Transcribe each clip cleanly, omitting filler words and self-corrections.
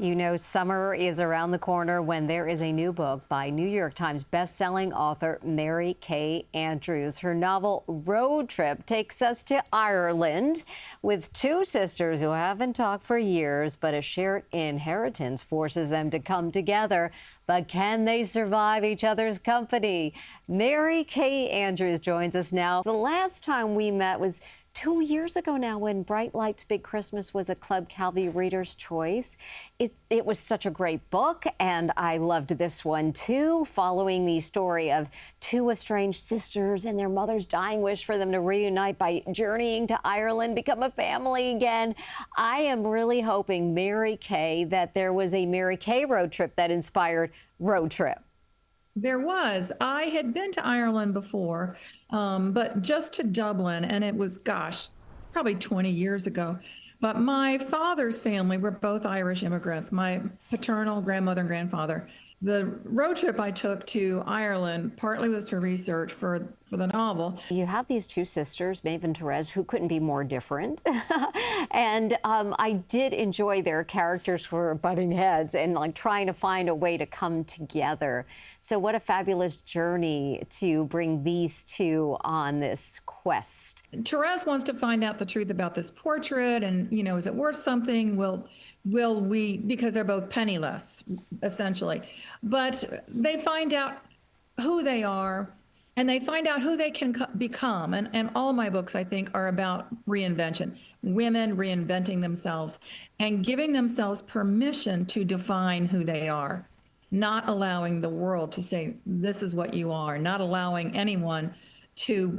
You know, summer is around the corner when there is a new book by New York Times bestselling author Mary Kay Andrews. Her novel Road Trip takes us to Ireland with two sisters who haven't talked for years, but a shared inheritance forces them to come together. But can they survive each other's company? Mary Kay Andrews joins us now. The last time we met was 2 years ago now, when Bright Lights Big Christmas was a Club Calvi Reader's Choice. It was such a great book, and I loved this one too, following the story of two estranged sisters and their mother's dying wish for them to reunite by journeying to Ireland, become a family again. I am really hoping, Mary Kay, that there was a Mary Kay road trip that inspired Road Trip. There was. I had been to Ireland before, but just to Dublin, and it was, gosh, probably 20 years ago. But my father's family were both Irish immigrants, my paternal grandmother and grandfather. The road trip I took to Ireland partly was for research for the novel. You have these two sisters, Maeve and Therese, who couldn't be more different. And I did enjoy their characters who were butting heads and like trying to find a way to come together. So what a fabulous journey to bring these two on this quest. Therese wants to find out the truth about this portrait, and, you know, is it worth something? Will we, because they're both penniless, essentially. But they find out who they are, and they find out who they can become. And all my books, I think, are about reinvention. Women reinventing themselves and giving themselves permission to define who they are, not allowing the world to say, this is what you are, not allowing anyone to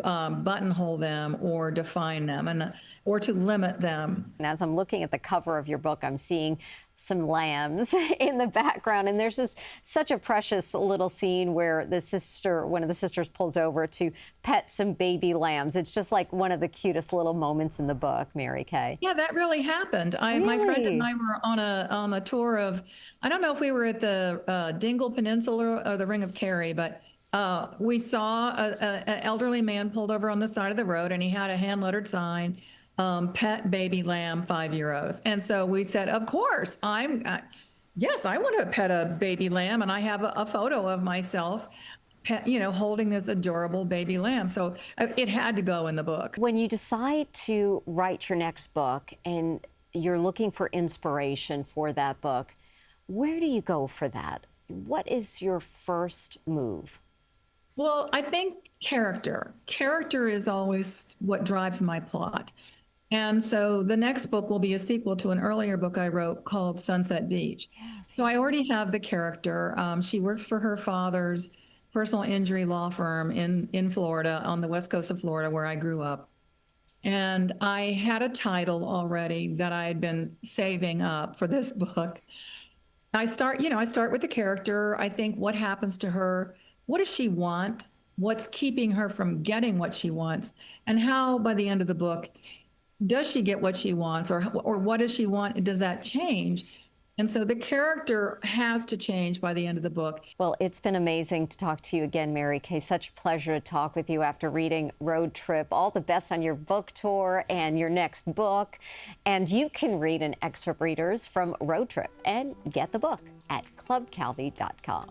buttonhole them or define them, or to limit them. And as I'm looking at the cover of your book, I'm seeing some lambs in the background, and there's just such a precious little scene where one of the sisters pulls over to pet some baby lambs. It's just like one of the cutest little moments in the book, Mary Kay. Yeah, that really happened. Really? My friend and I were on a tour of, I don't know if we were at the Dingle Peninsula or the Ring of Kerry, but we saw an elderly man pulled over on the side of the road, and he had a hand-lettered sign, pet baby lamb, €5. And so we said, of course, yes, I want to pet a baby lamb. And I have a photo of myself, holding this adorable baby lamb. So it had to go in the book. When you decide to write your next book and you're looking for inspiration for that book, where do you go for that? What is your first move? Well, I think character. Character is always what drives my plot. And so the next book will be a sequel to an earlier book I wrote called Sunset Beach. Yes. So I already have the character. She works for her father's personal injury law firm in Florida, on the west coast of Florida, where I grew up. And I had a title already that I had been saving up for this book. I start with the character. I think, what happens to her? What does she want? What's keeping her from getting what she wants? And how, by the end of the book, does she get what she wants, or what does she want? Does that change? And so the character has to change by the end of the book. Well, it's been amazing to talk to you again, Mary Kay. Such a pleasure to talk with you after reading Road Trip. All the best on your book tour and your next book. And you can read an excerpt, readers, from Road Trip and get the book at clubcalvi.com.